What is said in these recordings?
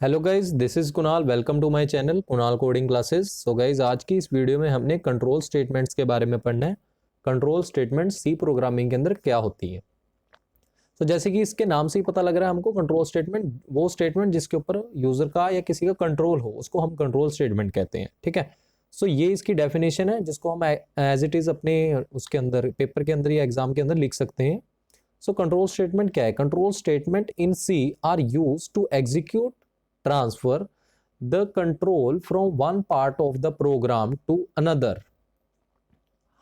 Hello guys, this is Kunal. Welcome to my channel Kunal coding classes. So guys, आज की इस video में हमने कंट्रोल स्टेटमेंट्स के बारे में पढ़ना है। कंट्रोल स्टेटमेंट सी प्रोग्रामिंग के अंदर क्या होती है। तो जैसे कि इसके नाम से ही पता लग रहा है हमको, कंट्रोल स्टेटमेंट वो स्टेटमेंट जिसके ऊपर यूजर का या किसी का कंट्रोल हो, उसको हम कंट्रोल स्टेटमेंट कहते हैं। ठीक है। सो ये इसकी डेफिनेशन है जिसको हम एज इट इज अपने उसके अंदर पेपर के अंदर या एग्जाम के अंदर लिख सकते हैं। सो कंट्रोल स्टेटमेंट क्या है? Control statement in C are use to execute transfer the control from one part of the program to another।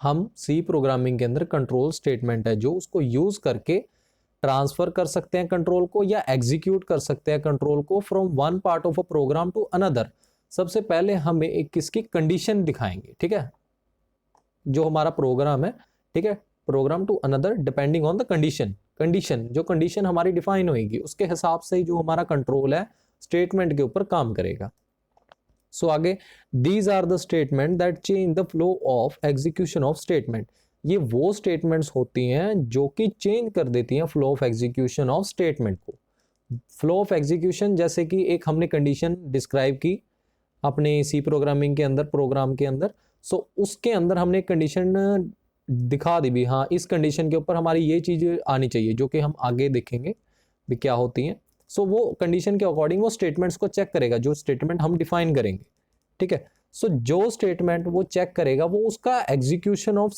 हम सी प्रोग्रामिंग के अंदर कंट्रोल स्टेटमेंट है जो उसको यूज करके ट्रांसफर कर सकते हैं कंट्रोल को, या एग्जीक्यूट कर सकते हैं कंट्रोल को from one part of a program to another. सबसे पहले हमें एक किसकी कंडीशन दिखाएंगे। ठीक है, जो हमारा प्रोग्राम है, ठीक है, program to another depending on the condition. जो कंडीशन हमारी डिफाइन होगी उसके हिसाब से जो हमारा कंट्रोल है स्टेटमेंट के ऊपर काम करेगा। सो आगे, these are the statement that change the flow of execution of statement. ये वो स्टेटमेंट्स होती हैं जो कि चेंज कर देती हैं flow of execution of statement को। फ्लो ऑफ एग्जीक्यूशन, जैसे कि एक हमने कंडीशन डिस्क्राइब की अपने सी प्रोग्रामिंग के अंदर, प्रोग्राम के अंदर। सो उसके अंदर हमने कंडीशन दिखा दी भी, हाँ इस कंडीशन के ऊपर हमारी ये चीज़ आनी चाहिए, जो कि हम आगे देखेंगे भी क्या होती हैं। सो वो कंडीशन के अकॉर्डिंग वो स्टेटमेंट्स को चेक करेगा, जो स्टेटमेंट हम डिफाइन करेंगे। ठीक है। सो जो स्टेटमेंट वो चेक करेगा वो उसका एग्जीक्यूशन ऑफ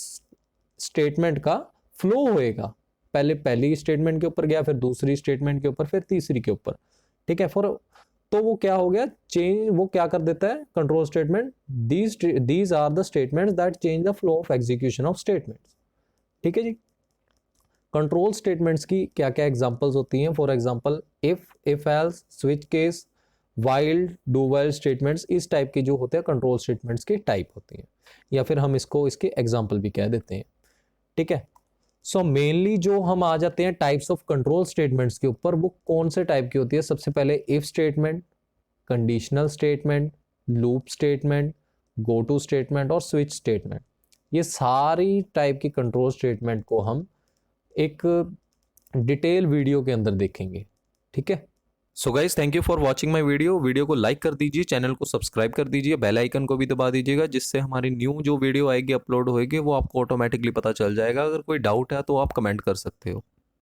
स्टेटमेंट का फ्लो होएगा। पहले पहली स्टेटमेंट के ऊपर गया, फिर दूसरी स्टेटमेंट के ऊपर, फिर तीसरी के ऊपर। ठीक है। तो वो क्या हो गया, चेंज, वो क्या कर देता है control statement, these are the statements that change the flow of execution of statements. ठीक है जी। कंट्रोल स्टेटमेंट्स की क्या क्या एग्जांपल्स होती हैं? For example if else, switch case, while, do while statements, इस टाइप के जो होते हैं कंट्रोल स्टेटमेंट्स की टाइप होती हैं, या फिर हम इसको इसके एग्जांपल भी कह देते हैं। ठीक है। सो मेनली जो हम आ जाते हैं टाइप्स ऑफ कंट्रोल स्टेटमेंट्स के ऊपर, वो कौन से टाइप की होती है? सबसे पहले if statement, conditional statement, loop statement, go to statement और स्विच स्टेटमेंट। ये सारी टाइप की कंट्रोल स्टेटमेंट को हम एक डिटेल वीडियो के अंदर देखेंगे। ठीक है। So guys, thank you for watching my video को लाइक कर दीजिए, चैनल को सब्सक्राइब कर दीजिए, बेल आइकन को भी दबा दीजिएगा, जिससे हमारी न्यू जो वीडियो आएगी, अपलोड होएगी, वो आपको ऑटोमेटिकली पता चल जाएगा। अगर कोई डाउट है तो आप कमेंट कर सकते हो।